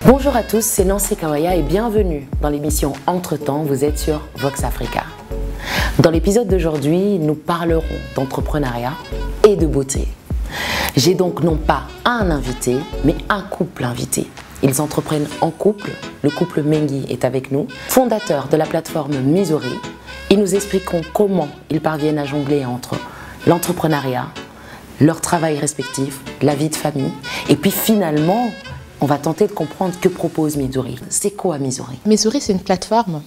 Bonjour à tous, c'est Nancy Kawaya et bienvenue dans l'émission Entre-temps, vous êtes sur Vox Africa. Dans l'épisode d'aujourd'hui, nous parlerons d'entrepreneuriat et de beauté. J'ai donc non pas un invité, mais un couple invité. Ils entreprennent en couple, le couple Mengi est avec nous, fondateur de la plateforme Missouri. Ils nous expliqueront comment ils parviennent à jongler entre l'entrepreneuriat, leur travail respectif, la vie de famille, et puis finalement, on va tenter de comprendre que propose Missouri. C'est quoi Missouri? Missouri, c'est une plateforme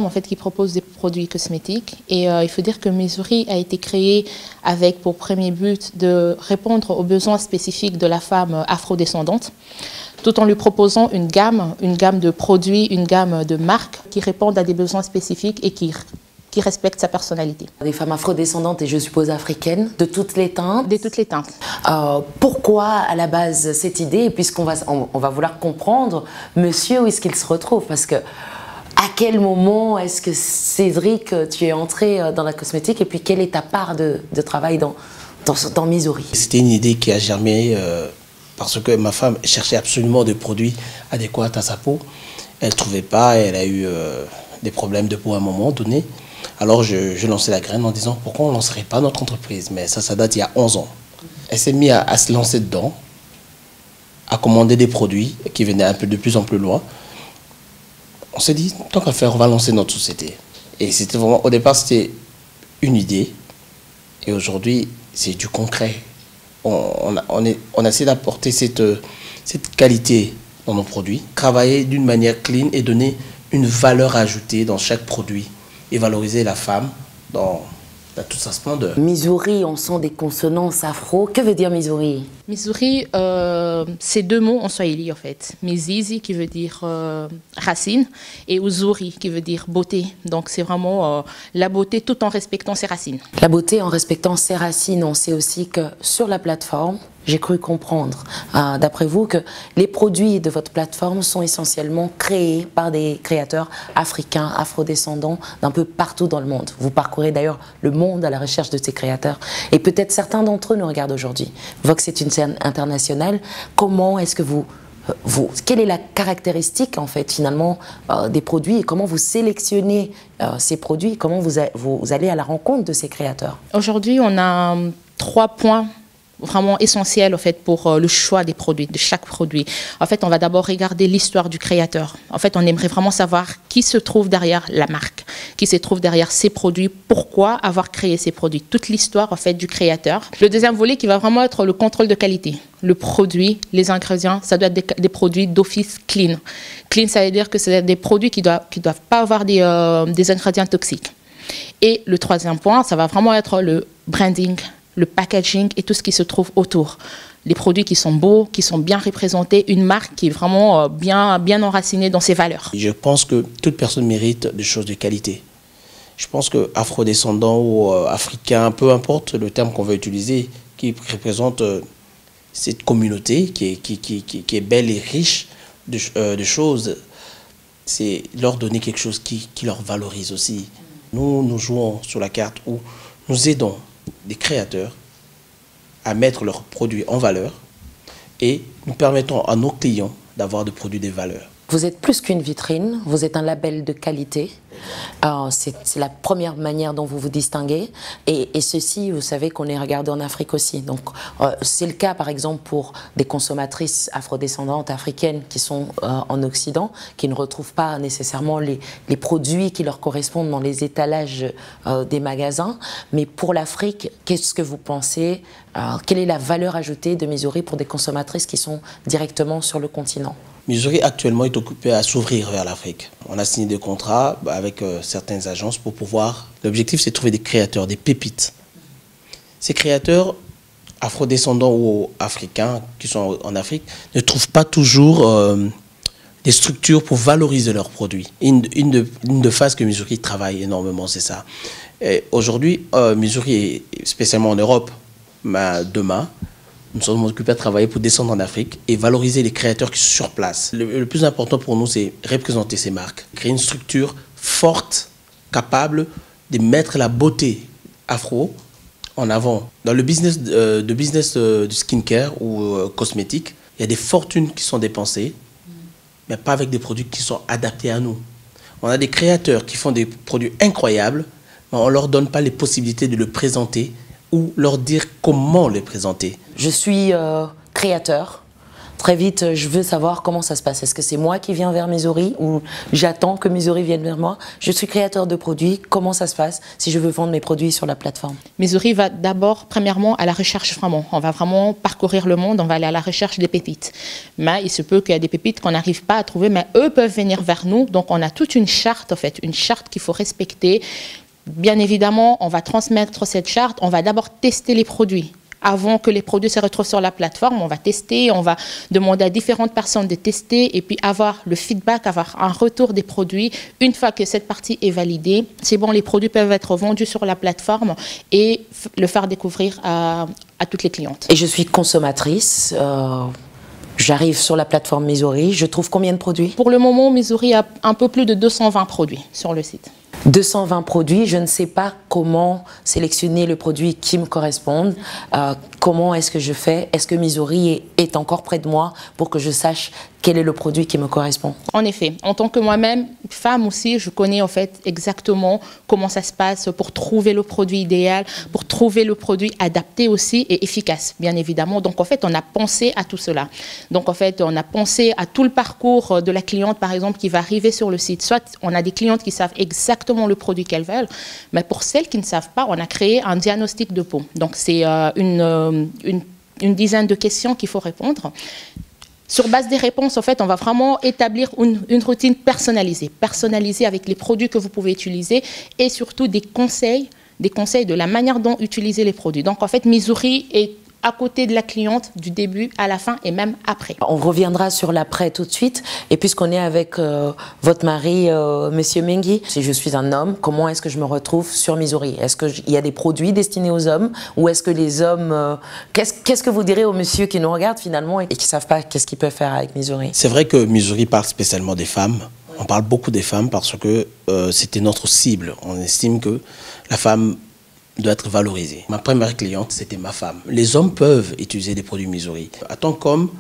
en fait qui propose des produits cosmétiques. Et il faut dire que Missouri a été créé avec pour premier but de répondre aux besoins spécifiques de la femme afrodescendante, tout en lui proposant une gamme de produits, une gamme de marques qui répondent à des besoins spécifiques et qui respectent sa personnalité. Des femmes afrodescendantes et je suppose africaines, de toutes les teintes. De toutes les teintes. Pourquoi à la base cette idée, puisqu'on va vouloir comprendre, monsieur, où est-ce qu'il se retrouve? Parce que à quel moment est-ce que Cédric, tu es entré dans la cosmétique et puis quelle est ta part de travail dans Missouri? C'était une idée qui a germé parce que ma femme cherchait absolument des produits adéquats à sa peau. Elle ne trouvait pas, elle a eu des problèmes de peau à un moment donné. Alors je lançais la graine en disant pourquoi on ne lancerait pas notre entreprise. Mais ça date il y a 11 ans. Elle s'est mise à se lancer dedans, à commander des produits qui venaient un peu de plus en plus loin. On s'est dit, tant qu'à faire, on va lancer notre société. Et c'était vraiment, au départ, c'était une idée. Et aujourd'hui, c'est du concret. On a essayé d'apporter cette qualité dans nos produits, travailler d'une manière clean et donner une valeur ajoutée dans chaque produit et valoriser la femme dans toute sa splendeur. Missouri, on sent des consonances afro. Que veut dire Missouri? Missouri, c'est deux mots en swahili en fait. Mizizi qui veut dire racine et Uzuri qui veut dire beauté. Donc c'est vraiment la beauté tout en respectant ses racines. La beauté en respectant ses racines. On sait aussi que sur la plateforme, j'ai cru comprendre, d'après vous, que les produits de votre plateforme sont essentiellement créés par des créateurs africains, afrodescendants, d'un peu partout dans le monde. Vous parcourez d'ailleurs le monde à la recherche de ces créateurs. Et peut-être certains d'entre eux nous regardent aujourd'hui. Vox est une scène internationale. Comment est-ce que quelle est la caractéristique en fait finalement des produits et comment vous sélectionnez ces produits? Comment vous allez à la rencontre de ces créateurs? Aujourd'hui, on a 3 points vraiment essentiel en fait pour le choix des produits, de chaque produit. En fait, on va d'abord regarder l'histoire du créateur. En fait, on aimerait vraiment savoir qui se trouve derrière la marque, qui se trouve derrière ces produits, pourquoi avoir créé ces produits, toute l'histoire en fait du créateur. Le deuxième volet qui va vraiment être le contrôle de qualité. Le produit, les ingrédients, ça doit être des produits d'office clean. Clean, ça veut dire que c'est des produits qui doivent pas avoir des ingrédients toxiques. Et le troisième point, ça va vraiment être le branding, le packaging et tout ce qui se trouve autour. Les produits qui sont beaux, qui sont bien représentés, une marque qui est vraiment bien enracinée dans ses valeurs. Je pense que toute personne mérite des choses de qualité. Je pense que afrodescendant ou africain, peu importe le terme qu'on va utiliser, qui représente cette communauté qui est belle et riche de choses, c'est leur donner quelque chose qui leur valorise aussi. Nous jouons sur la carte où nous aidons des créateurs à mettre leurs produits en valeur et nous permettons à nos clients d'avoir des produits de valeur. Vous êtes plus qu'une vitrine, vous êtes un label de qualité. C'est la première manière dont vous vous distinguez. Et ceci, vous savez qu'on est regardé en Afrique aussi. Donc, c'est le cas, par exemple, pour des consommatrices afrodescendantes africaines qui sont en Occident, qui ne retrouvent pas nécessairement les produits qui leur correspondent dans les étalages des magasins. Mais pour l'Afrique, qu'est-ce que vous pensez? Quelle est la valeur ajoutée de Missouri pour des consommatrices qui sont directement sur le continent? Missouri actuellement est occupé à s'ouvrir vers l'Afrique. On a signé des contrats avec certaines agences pour pouvoir... L'objectif, c'est de trouver des créateurs, des pépites. Ces créateurs afrodescendants ou africains qui sont en Afrique ne trouvent pas toujours des structures pour valoriser leurs produits. Une de phases que Missouri travaille énormément, c'est ça. Aujourd'hui, Missouri, spécialement en Europe, demain, nous sommes occupés à travailler pour descendre en Afrique et valoriser les créateurs qui sont sur place. Le plus important pour nous, c'est représenter ces marques, créer une structure forte, capable de mettre la beauté afro en avant. Dans le business du skincare ou cosmétique, il y a des fortunes qui sont dépensées mais pas avec des produits qui sont adaptés à nous. On a des créateurs qui font des produits incroyables, mais on ne leur donne pas les possibilités de le présenter ou leur dire comment le présenter. Je suis créateur. Très vite, je veux savoir comment ça se passe. Est-ce que c'est moi qui viens vers Missouri ou j'attends que Missouri vienne vers moi? Je suis créateur de produits. Comment ça se passe si je veux vendre mes produits sur la plateforme? Missouri va d'abord, premièrement, à la recherche vraiment. On va vraiment parcourir le monde, on va aller à la recherche des pépites. Mais il se peut qu'il y a des pépites qu'on n'arrive pas à trouver, mais eux peuvent venir vers nous. Donc on a toute une charte, en fait, une charte qu'il faut respecter. Bien évidemment, on va transmettre cette charte, on va d'abord tester les produits. Avant que les produits se retrouvent sur la plateforme, on va tester, on va demander à différentes personnes de tester et puis avoir le feedback, avoir un retour des produits. Une fois que cette partie est validée, c'est bon, les produits peuvent être vendus sur la plateforme et le faire découvrir à toutes les clientes. Et je suis consommatrice. J'arrive sur la plateforme Missouri. Je trouve combien de produits? Pour le moment, Missouri a un peu plus de 220 produits sur le site. 220 produits, je ne sais pas comment sélectionner le produit qui me correspond. Comment est-ce que je fais? Est-ce que Missouri est encore près de moi pour que je sache quel est le produit qui me correspond? En effet, en tant que moi-même, femme aussi, je connais en fait exactement comment ça se passe pour trouver le produit idéal, pour trouver le produit adapté aussi et efficace, bien évidemment. Donc en fait, on a pensé à tout cela. Donc en fait, on a pensé à tout le parcours de la cliente, par exemple, qui va arriver sur le site. Soit on a des clientes qui savent exactement le produit qu'elles veulent, mais pour celles qui ne savent pas, on a créé un diagnostic de peau. Donc c'est une dizaine de questions qu'il faut répondre. Sur base des réponses, en fait, on va vraiment établir une routine personnalisée avec les produits que vous pouvez utiliser et surtout des conseils de la manière dont utiliser les produits. Donc en fait, Missouri est à côté de la cliente du début à la fin et même après. On reviendra sur l'après tout de suite. Et puisqu'on est avec votre mari, Monsieur Mengi, si je suis un homme, comment est-ce que je me retrouve sur Missouri? Est-ce qu'il y a des produits destinés aux hommes ou est-ce que les hommes... Qu'est-ce que vous direz aux messieurs qui nous regardent finalement et qui ne savent pas qu'est-ce qu'ils peuvent faire avec Missouri? C'est vrai que Missouri parle spécialement des femmes. On parle beaucoup des femmes parce que c'était notre cible. On estime que la femme doit être valorisée. Ma première cliente, c'était ma femme. Les hommes peuvent utiliser des produits Missouri. En tant qu'homme,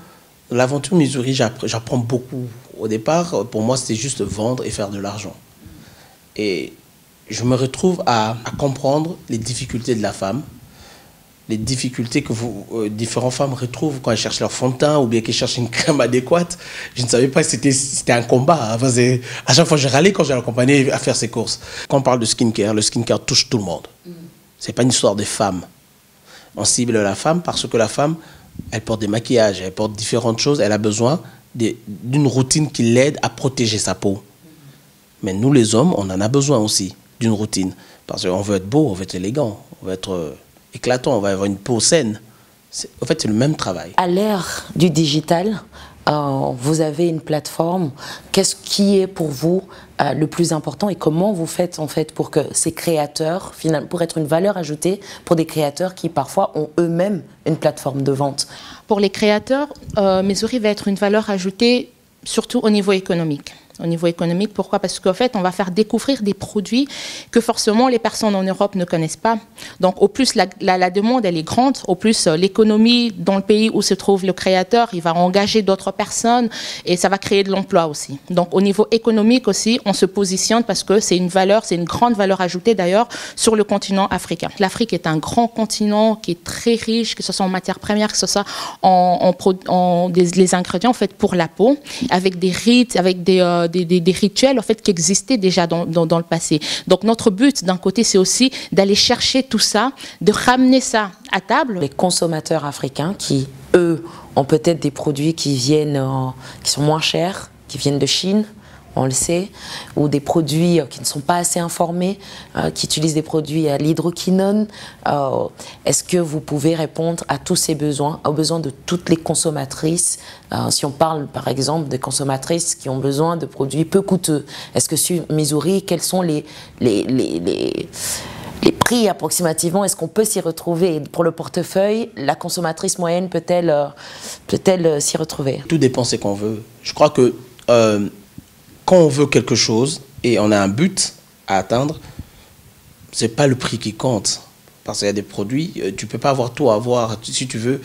l'aventure Missouri, j'apprends beaucoup. Au départ, pour moi, c'était juste vendre et faire de l'argent. Et je me retrouve à comprendre les difficultés de la femme, les difficultés que différentes femmes retrouvent quand elles cherchent leur fond de teint ou bien qu'elles cherchent une crème adéquate. Je ne savais pas que c'était un combat. Enfin, à chaque fois, je râlais quand je l'accompagnais à faire ses courses. Quand on parle de skincare, le skincare touche tout le monde. Ce n'est pas une histoire de femme. On cible la femme parce que la femme, elle porte des maquillages, elle porte différentes choses, elle a besoin d'une routine qui l'aide à protéger sa peau. Mais nous, les hommes, on en a besoin aussi d'une routine. Parce qu'on veut être beau, on veut être élégant, on veut être éclatant, on va avoir une peau saine. En fait, c'est le même travail. À l'ère du digital, vous avez une plateforme. Qu'est-ce qui est pour vous le plus important et comment vous faites en fait pour que ces créateurs, finalement, pour être une valeur ajoutée pour des créateurs qui parfois ont eux-mêmes une plateforme de vente? Pour les créateurs, Missouri va être une valeur ajoutée surtout au niveau économique. Au niveau économique, pourquoi? Parce qu'en fait, on va faire découvrir des produits que forcément les personnes en Europe ne connaissent pas. Donc, au plus la demande, elle est grande, au plus l'économie dans le pays où se trouve le créateur, il va engager d'autres personnes et ça va créer de l'emploi aussi. Donc, au niveau économique aussi, on se positionne parce que c'est une valeur, c'est une grande valeur ajoutée d'ailleurs sur le continent africain. L'Afrique est un grand continent qui est très riche, que ce soit en matières premières, que ce soit les ingrédients en fait pour la peau, avec des rites, avec des rituels en fait qui existaient déjà dans le passé. Donc notre but d'un côté c'est aussi d'aller chercher tout ça, de ramener ça à table. Les consommateurs africains qui eux ont peut-être des produits qui sont moins chers, qui viennent de Chine, on le sait, ou des produits qui ne sont pas assez informés, qui utilisent des produits à l'hydroquinone. Est-ce que vous pouvez répondre à tous ces besoins, aux besoins de toutes les consommatrices? Si on parle par exemple des consommatrices qui ont besoin de produits peu coûteux, est-ce que sur Missouri, quels sont les prix approximativement? Est-ce qu'on peut s'y retrouver? Pour le portefeuille, la consommatrice moyenne peut-elle s'y retrouver? Tout dépend de ce qu'on veut. Je crois que quand on veut quelque chose et on a un but à atteindre, ce n'est pas le prix qui compte. Parce qu'il y a des produits, tu ne peux pas avoir tout à avoir. Si tu veux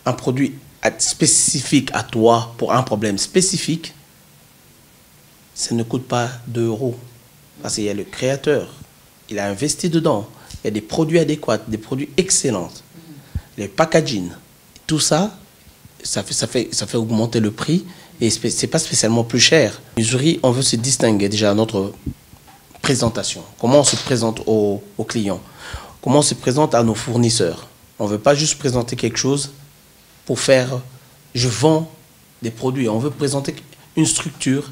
un produit spécifique à toi pour un problème spécifique, ça ne coûte pas 2 euros. Parce qu'il y a le créateur, il a investi dedans. Il y a des produits adéquats, des produits excellents. Le packaging, tout ça, ça fait augmenter le prix et ce n'est pas spécialement plus cher. Missouri, on veut se distinguer déjà à notre présentation. Comment on se présente aux clients? Comment on se présente à nos fournisseurs? On ne veut pas juste présenter quelque chose pour faire « je vends des produits ». On veut présenter une structure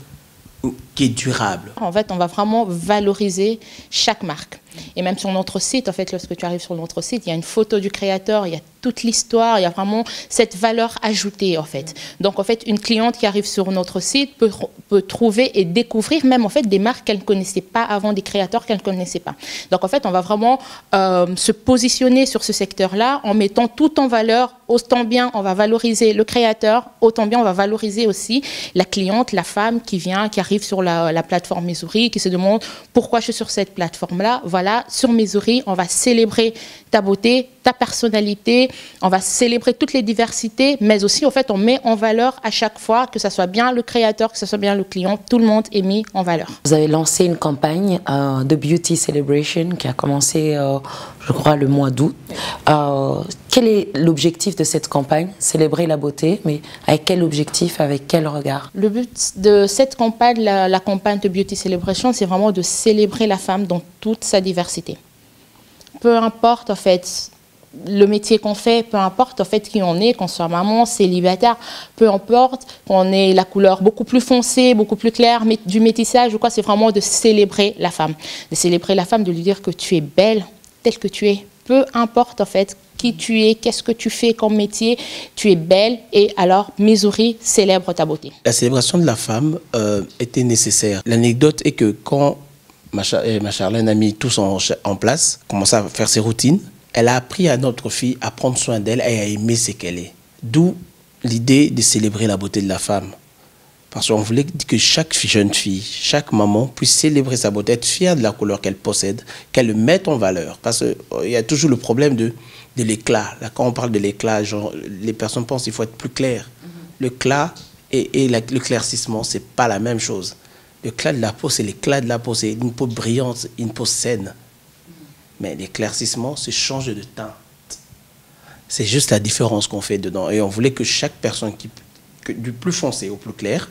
qui est durable. En fait, on va vraiment valoriser chaque marque. Et même sur notre site, en fait, lorsque tu arrives sur notre site, il y a une photo du créateur, il y a toute l'histoire, il y a vraiment cette valeur ajoutée, en fait. Donc, en fait, une cliente qui arrive sur notre site peut trouver et découvrir même, en fait, des marques qu'elle ne connaissait pas avant, des créateurs qu'elle ne connaissait pas. Donc, en fait, on va vraiment se positionner sur ce secteur-là en mettant tout en valeur. Autant bien, on va valoriser le créateur, autant bien, on va valoriser aussi la cliente, la femme qui vient, qui arrive sur la plateforme Missouri, qui se demande pourquoi je suis sur cette plateforme-là. Voilà, sur Missouri, on va célébrer ta beauté, ta personnalité, on va célébrer toutes les diversités, mais aussi, en fait, on met en valeur à chaque fois, que ce soit bien le créateur, que ce soit bien le client, tout le monde est mis en valeur. Vous avez lancé une campagne de Beauty Celebration qui a commencé, je crois, le mois d'août. Quel est l'objectif de cette campagne? Célébrer la beauté, mais avec quel objectif, avec quel regard? Le but de cette campagne, la campagne de Beauty Celebration, c'est vraiment de célébrer la femme dans toute sa diversité. Peu importe, en fait, le métier qu'on fait, peu importe, en fait, qui on est, qu'on soit maman, célibataire, peu importe, qu'on ait la couleur beaucoup plus foncée, beaucoup plus claire, mais du métissage ou quoi, c'est vraiment de célébrer la femme. De célébrer la femme, de lui dire que tu es belle, telle que tu es. Peu importe, en fait, qui tu es, qu'est-ce que tu fais comme métier, tu es belle et alors Missouri célèbre ta beauté. La célébration de la femme était nécessaire. L'anecdote est que quand ma Charlène a mis tout en place, commencé à faire ses routines, elle a appris à notre fille à prendre soin d'elle et à aimer ce qu'elle est. D'où l'idée de célébrer la beauté de la femme. Parce qu'on voulait que chaque jeune fille, chaque maman puisse célébrer sa beauté, être fière de la couleur qu'elle possède, qu'elle le mette en valeur. Parce qu'il y a toujours le problème de l'éclat. Là, quand on parle de l'éclat, les personnes pensent qu'il faut être plus clair. L'éclat et l'éclaircissement, ce n'est pas la même chose. L'éclat de la peau, c'est l'éclat de la peau. C'est une peau brillante, une peau saine. Mais l'éclaircissement, c'est changer de teint. C'est juste la différence qu'on fait dedans. Et on voulait que chaque personne, du plus foncé au plus clair,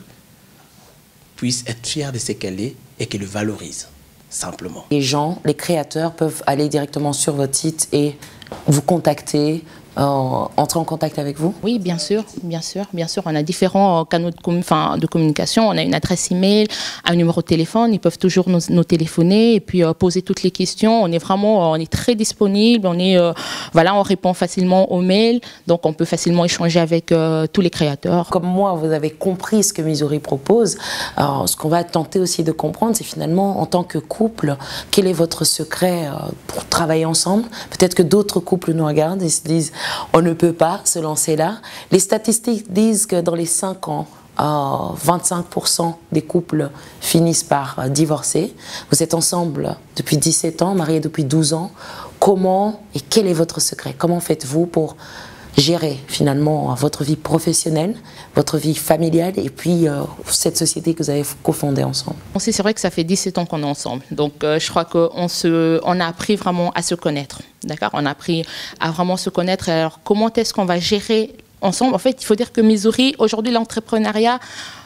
puisse être fière de ce qu'elle est et qu'elle le valorise, simplement. Les gens, les créateurs peuvent aller directement sur votre site et vous contacter, entrer en contact avec vous? Oui, bien sûr, bien sûr, bien sûr. On a différents canaux de communication. On a une adresse email, un numéro de téléphone. Ils peuvent toujours nous téléphoner et puis poser toutes les questions. On est très disponible. Voilà, on répond facilement aux mails. Donc, on peut facilement échanger avec tous les créateurs. Comme moi, vous avez compris ce que Missouri propose. Alors, ce qu'on va tenter aussi de comprendre, c'est finalement, en tant que couple, quel est votre secret pour travailler ensemble? Peut-être que d'autres couples nous regardent et se disent on ne peut pas se lancer là. Les statistiques disent que dans les 5 ans, 25% des couples finissent par divorcer. Vous êtes ensemble depuis 17 ans, mariés depuis 12 ans. Comment et quel est votre secret? Comment faites-vous pour gérer finalement votre vie professionnelle, votre vie familiale et puis cette société que vous avez cofondée ensemble? C'est vrai que ça fait 17 ans qu'on est ensemble. Donc je crois qu'on a appris vraiment à se connaître. D'accord? On a appris à vraiment se connaître. Alors comment est-ce qu'on va gérer ensemble? En fait, il faut dire que Missouri, aujourd'hui, l'entrepreneuriat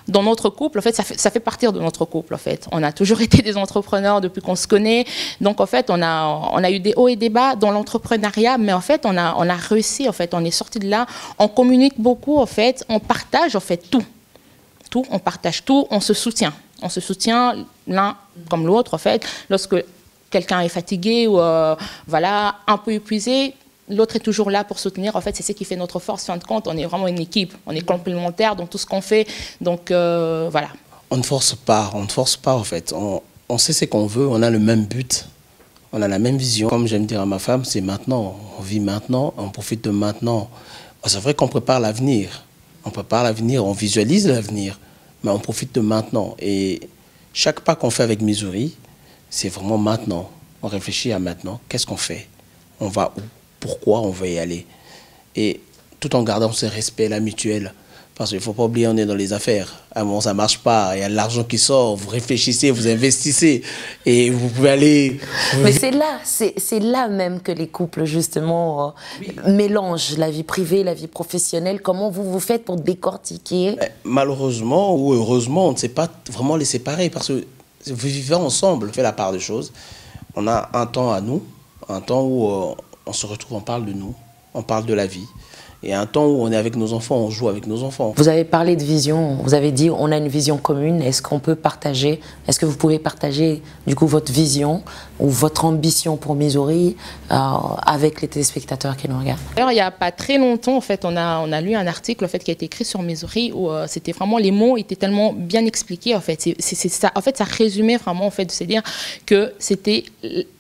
dans notre couple, en fait, ça fait partir de notre couple. En fait, on a toujours été des entrepreneurs depuis qu'on se connaît. Donc, en fait, on a eu des hauts et des bas dans l'entrepreneuriat, mais en fait, on a réussi. En fait, on est sorti de là. On communique beaucoup. En fait, on partage en fait tout. On partage tout. On se soutient. On se soutient l'un comme l'autre. En fait, lorsque quelqu'un est fatigué ou voilà un peu épuisé, l'autre est toujours là pour soutenir. En fait, c'est ce qui fait notre force. En fin de compte, on est vraiment une équipe. On est complémentaires dans tout ce qu'on fait. Donc, voilà. On ne force pas, en fait. On sait ce qu'on veut, on a le même but, on a la même vision. Comme j'aime dire à ma femme, c'est maintenant. On vit maintenant, on profite de maintenant. C'est vrai qu'on prépare l'avenir. On prépare l'avenir, on visualise l'avenir, mais on profite de maintenant. Et chaque pas qu'on fait avec Missouri, c'est vraiment maintenant. On réfléchit à maintenant. Qu'est-ce qu'on fait? On va où? Pourquoi on veut y aller? Et tout en gardant ce respect, la mutuelle. Parce qu'il ne faut pas oublier, on est dans les affaires. À un moment, ça ne marche pas. Il y a de l'argent qui sort. Vous réfléchissez, vous investissez. Et vous pouvez aller... Mais c'est là même que les couples, justement, mélangent la vie privée, la vie professionnelle. Comment vous faites pour décortiquer? Malheureusement ou heureusement, on ne sait pas vraiment les séparer. Parce que vous vivez ensemble, on fait la part des choses. On a un temps à nous, un temps où on se retrouve, on parle de nous, on parle de la vie. Et un temps où on est avec nos enfants, on joue avec nos enfants. Vous avez parlé de vision, vous avez dit on a une vision commune. Est-ce qu'on peut partager, est-ce que vous pouvez partager du coup votre vision ou votre ambition pour Missouri avec les téléspectateurs qui nous regardent? Alors, il n'y a pas très longtemps, en fait, on a lu un article en fait, qui a été écrit sur Missouri où c'était vraiment, les mots étaient tellement bien expliqués. En fait, ça, en fait, ça résumait vraiment, en fait, de se dire que c'était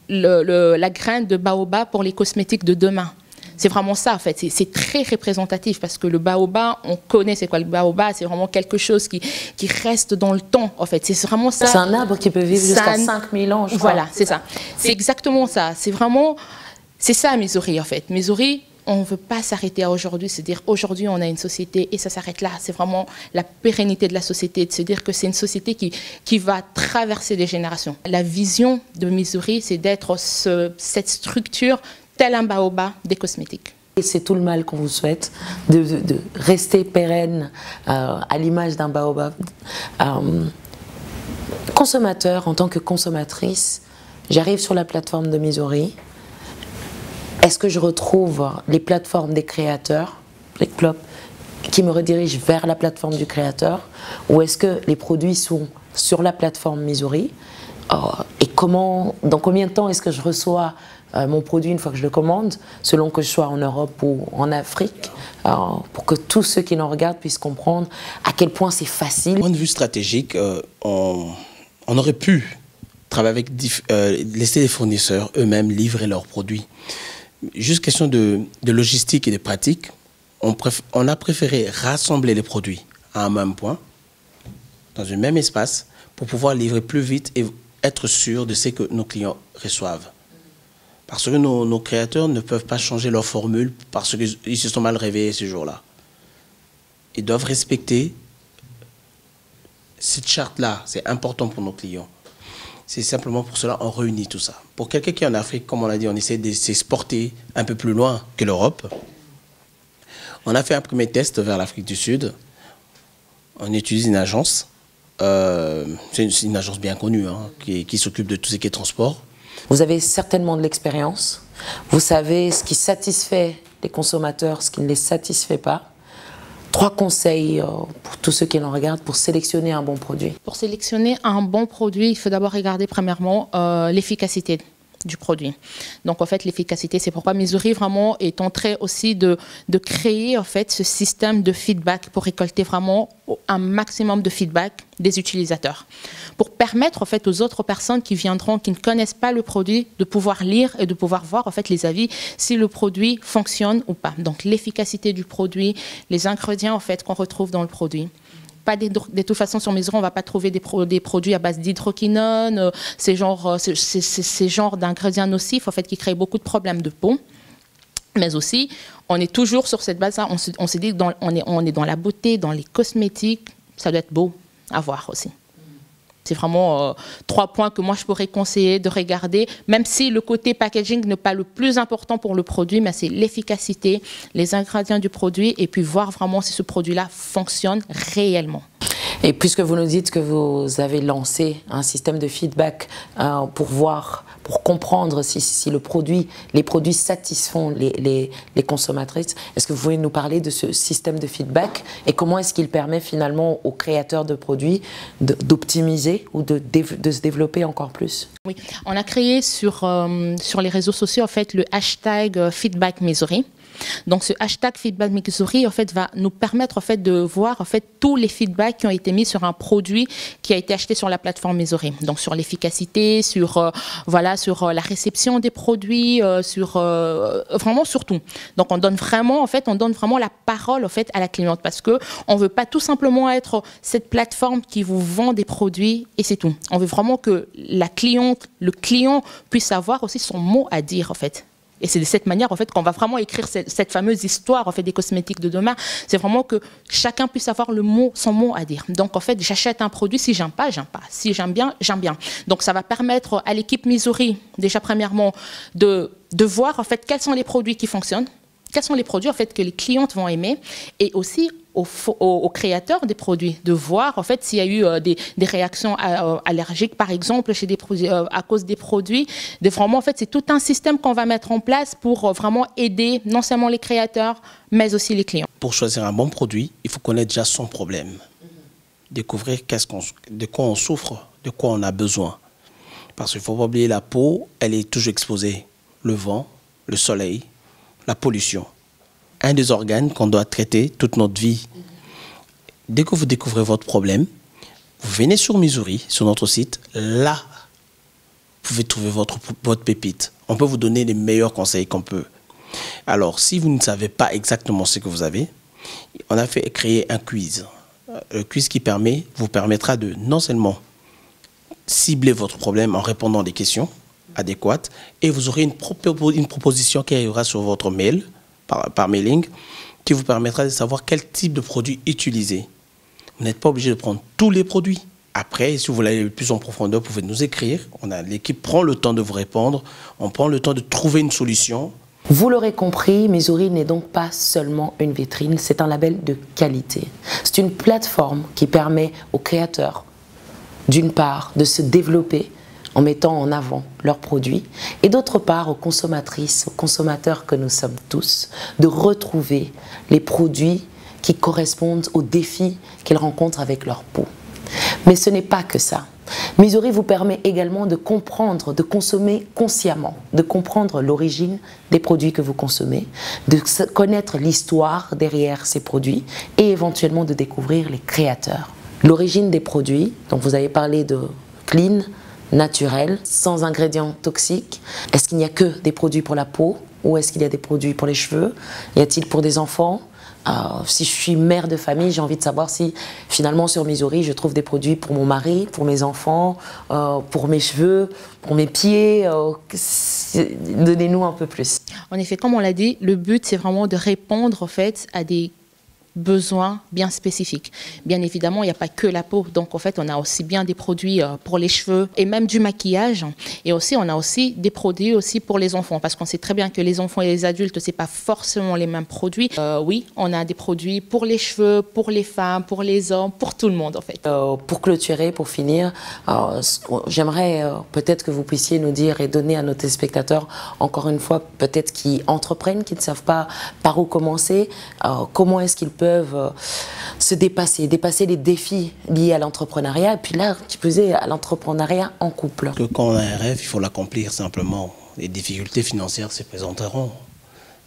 la graine de baobab pour les cosmétiques de demain. C'est vraiment ça, en fait. C'est très représentatif parce que le baobab, on connaît c'est quoi le baobab. C'est vraiment quelque chose qui reste dans le temps, en fait. C'est vraiment ça. C'est un arbre qui peut vivre jusqu'à 5000 ans, je crois. Voilà, c'est ça. C'est exactement ça. C'est vraiment... C'est ça, Missouri, en fait. Missouri, on ne veut pas s'arrêter à aujourd'hui. C'est-à-dire, aujourd'hui, on a une société et ça s'arrête là. C'est vraiment la pérennité de la société. De se dire que c'est une société qui va traverser des générations. La vision de Missouri, c'est d'être cette structure tel un baobab des cosmétiques. Et c'est tout le mal qu'on vous souhaite, de rester pérenne à l'image d'un baobab. Consommateur, en tant que consommatrice, j'arrive sur la plateforme de Missouri. Est-ce que je retrouve les plateformes des créateurs, les clubs, qui me redirigent vers la plateforme du créateur? Ou est-ce que les produits sont sur la plateforme Missouri? Et dans combien de temps est-ce que je reçois mon produit une fois que je le commande, selon que je sois en Europe ou en Afrique, pour que tous ceux qui nous regardent puissent comprendre à quel point c'est facile. Du point de vue stratégique, on aurait pu travailler avec laisser les fournisseurs eux-mêmes livrer leurs produits. Juste question de logistique et de pratique, on a préféré rassembler les produits à un même point, dans un même espace, pour pouvoir livrer plus vite et être sûr de ce que nos clients reçoivent. Parce que nos créateurs ne peuvent pas changer leur formule parce qu'ils se sont mal réveillés ce jour-là. Ils doivent respecter cette charte-là. C'est important pour nos clients. C'est simplement pour cela qu'on réunit tout ça. Pour quelqu'un qui est en Afrique, comme on l'a dit, on essaie de s'exporter un peu plus loin que l'Europe. On a fait un premier test vers l'Afrique du Sud. On utilise une agence. C'est une agence bien connue qui s'occupe de tout ce qui est transport. Vous avez certainement de l'expérience. Vous savez ce qui satisfait les consommateurs, ce qui ne les satisfait pas. 3 conseils pour tous ceux qui nous regardent pour sélectionner un bon produit. Pour sélectionner un bon produit, il faut d'abord regarder premièrement l'efficacité du produit. Donc en fait l'efficacité, c'est pourquoi Missouri vraiment est en train aussi de créer en fait ce système de feedback pour récolter vraiment un maximum de feedback des utilisateurs, pour permettre en fait aux autres personnes qui viendront, qui ne connaissent pas le produit, de pouvoir lire et de pouvoir voir en fait les avis si le produit fonctionne ou pas. Donc l'efficacité du produit, les ingrédients en fait qu'on retrouve dans le produit. Pas de toute façon, sur Missouri, on ne va pas trouver des produits à base d'hydroquinone, ces genres d'ingrédients nocifs en fait, qui créent beaucoup de problèmes de peau. Mais aussi, on est toujours sur cette base-là. On s'est dit qu'on est dans la beauté, dans les cosmétiques. Ça doit être beau à voir aussi. C'est vraiment 3 points que moi je pourrais conseiller de regarder, même si le côté packaging n'est pas le plus important pour le produit, mais c'est l'efficacité, les ingrédients du produit et puis voir vraiment si ce produit-là fonctionne réellement. Et puisque vous nous dites que vous avez lancé un système de feedback pour comprendre si les produits satisfont les consommatrices, est-ce que vous pouvez nous parler de ce système de feedback et comment est-ce qu'il permet finalement aux créateurs de produits d'optimiser ou de se développer encore plus? Oui, on a créé sur les réseaux sociaux en fait le hashtag Feedback Missouri. Donc ce hashtag Feedback Missouri en fait va nous permettre en fait de voir en fait tous les feedbacks qui ont été mis sur un produit qui a été acheté sur la plateforme Missouri. Donc sur l'efficacité, sur la réception des produits, vraiment sur tout. Donc on donne vraiment la parole en fait à la cliente parce que on veut pas tout simplement être cette plateforme qui vous vend des produits et c'est tout. On veut vraiment que le client puisse avoir aussi son mot à dire en fait. Et c'est de cette manière en fait qu'on va vraiment écrire cette fameuse histoire en fait des cosmétiques de demain. C'est vraiment que chacun puisse avoir son mot à dire. Donc en fait, j'achète un produit, si j'aime pas, j'aime pas. Si j'aime bien, j'aime bien. Donc ça va permettre à l'équipe Missouri, déjà premièrement, de voir en fait quels sont les produits qui fonctionnent, quels sont les produits en fait que les clientes vont aimer, et aussi aux créateurs des produits de voir en fait s'il y a eu des réactions allergiques par exemple chez des produits à cause des produits. Vraiment en fait c'est tout un système qu'on va mettre en place pour vraiment aider non seulement les créateurs mais aussi les clients. Pour choisir un bon produit, il faut connaître déjà son problème, découvrir de quoi on souffre, de quoi on a besoin. Parce qu'il ne faut pas oublier, la peau, elle est toujours exposée. Le vent, le soleil, la pollution. Un des organes qu'on doit traiter toute notre vie. Dès que vous découvrez votre problème, vous venez sur Missouri, sur notre site. Là, vous pouvez trouver votre pépite. On peut vous donner les meilleurs conseils qu'on peut. Alors, si vous ne savez pas exactement ce que vous avez, on a créer un quiz. Le quiz qui vous permettra de non seulement cibler votre problème en répondant à des questions adéquates, et vous aurez une proposition qui arrivera sur votre mail, par mailing, qui vous permettra de savoir quel type de produit utiliser. Vous n'êtes pas obligé de prendre tous les produits. Après, si vous voulez aller plus en profondeur, vous pouvez nous écrire. L'équipe prend le temps de vous répondre. On prend le temps de trouver une solution. Vous l'aurez compris, Missouri n'est donc pas seulement une vitrine, c'est un label de qualité. C'est une plateforme qui permet aux créateurs, d'une part, de se développer en mettant en avant leurs produits, et d'autre part aux consommatrices, aux consommateurs que nous sommes tous, de retrouver les produits qui correspondent aux défis qu'ils rencontrent avec leur peau. Mais ce n'est pas que ça. Missouri vous permet également de comprendre, de consommer consciemment, de comprendre l'origine des produits que vous consommez, de connaître l'histoire derrière ces produits et éventuellement de découvrir les créateurs. L'origine des produits, donc vous avez parlé de clean, naturel, sans ingrédients toxiques. Est-ce qu'il n'y a que des produits pour la peau ou est-ce qu'il y a des produits pour les cheveux? Y a-t-il pour des enfants? Si je suis mère de famille, j'ai envie de savoir si finalement sur Missouri, je trouve des produits pour mon mari, pour mes enfants, pour mes cheveux, pour mes pieds. Donnez-nous un peu plus. En effet, comme on l'a dit, le but c'est vraiment de répondre en fait à des besoins bien spécifiques. Bien évidemment, il n'y a pas que la peau. Donc, en fait, on a aussi bien des produits pour les cheveux et même du maquillage. Et aussi, on a aussi des produits aussi pour les enfants. Parce qu'on sait très bien que les enfants et les adultes, ce n'est pas forcément les mêmes produits. Oui, on a des produits pour les cheveux, pour les femmes, pour les hommes, pour tout le monde, en fait. Pour clôturer, pour finir, j'aimerais peut-être que vous puissiez nous dire et donner à nos téléspectateurs, encore une fois, peut-être qui entreprennent, qui ne savent pas par où commencer, comment est-ce qu'ils peuvent se dépasser les défis liés à l'entrepreneuriat, et puis là, tu faisais à l'entrepreneuriat en couple. Quand on a un rêve, il faut l'accomplir simplement. Les difficultés financières se présenteront.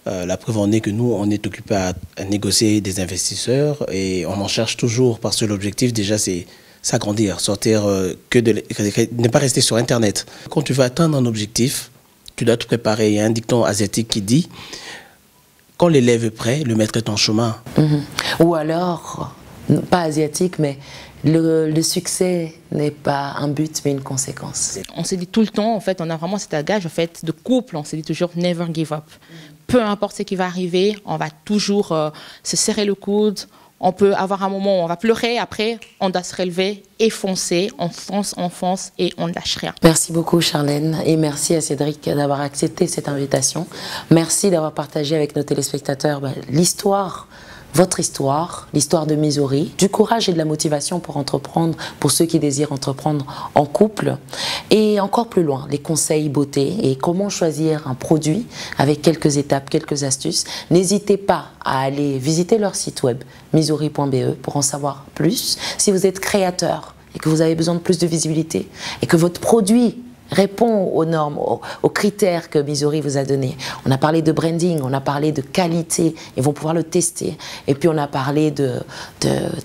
La preuve en est que nous, on est occupé à négocier des investisseurs et on en cherche toujours parce que l'objectif déjà c'est s'agrandir, sortir, ne pas rester sur Internet. Quand tu veux atteindre un objectif, tu dois te préparer. Il y a un dicton asiatique qui dit quand l'élève est prêt, le maître est en chemin. Ou alors, pas asiatique, mais le succès n'est pas un but, mais une conséquence. On se dit tout le temps, en fait, on a vraiment cet adage en fait, de couple, on se dit toujours « never give up ». Peu importe ce qui va arriver, on va toujours se serrer le coude. On peut avoir un moment où on va pleurer, après on doit se relever et foncer, on fonce et on ne lâche rien. Merci beaucoup Charlène et merci à Cédric d'avoir accepté cette invitation. Merci d'avoir partagé avec nos téléspectateurs l'histoire, votre histoire, l'histoire de Missouri, du courage et de la motivation pour entreprendre, pour ceux qui désirent entreprendre en couple. Et encore plus loin, les conseils beauté et comment choisir un produit avec quelques étapes, quelques astuces. N'hésitez pas à aller visiter leur site web missouri.be pour en savoir plus. Si vous êtes créateur et que vous avez besoin de plus de visibilité et que votre produit répond aux normes, aux critères que Missouri vous a donnés. On a parlé de branding, on a parlé de qualité, ils vont pouvoir le tester. Et puis on a parlé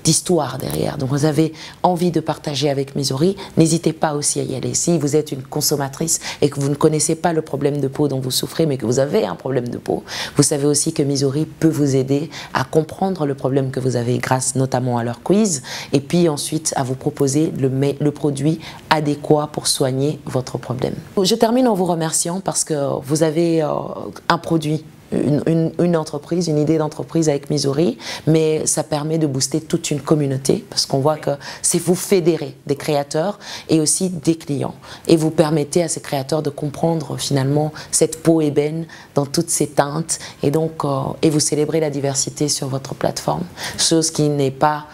d'histoire derrière. Donc vous avez envie de partager avec Missouri, n'hésitez pas aussi à y aller. Si vous êtes une consommatrice et que vous ne connaissez pas le problème de peau dont vous souffrez, mais que vous avez un problème de peau, vous savez aussi que Missouri peut vous aider à comprendre le problème que vous avez grâce notamment à leur quiz, et puis ensuite à vous proposer le produit adéquat adéquat pour soigner votre problème. Je termine en vous remerciant parce que vous avez un produit, une entreprise, une idée d'entreprise avec Missouri, mais ça permet de booster toute une communauté parce qu'on voit que c'est vous fédérez des créateurs et aussi des clients et vous permettez à ces créateurs de comprendre finalement cette peau ébène dans toutes ses teintes et donc et vous célébrez la diversité sur votre plateforme, chose qui n'est pas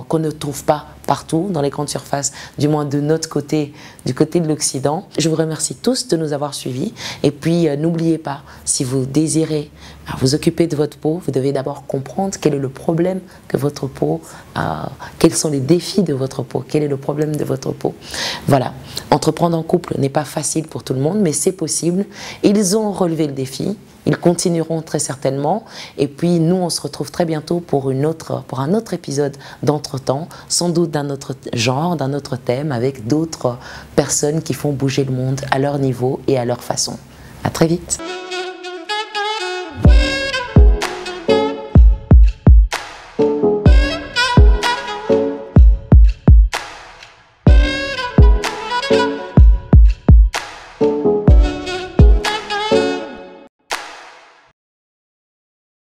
qu'on ne trouve pas partout dans les grandes surfaces, du moins de notre côté, du côté de l'Occident. Je vous remercie tous de nous avoir suivis et puis n'oubliez pas, si vous désirez vous occuper de votre peau, vous devez d'abord comprendre quel est le problème que votre peau a, quels sont les défis de votre peau, quel est le problème de votre peau. Voilà, entreprendre en couple n'est pas facile pour tout le monde, mais c'est possible. Ils ont relevé le défi. Ils continueront très certainement. Et puis, nous, on se retrouve très bientôt pour un autre épisode d'Entretemps, sans doute d'un autre genre, d'un autre thème, avec d'autres personnes qui font bouger le monde à leur niveau et à leur façon. À très vite.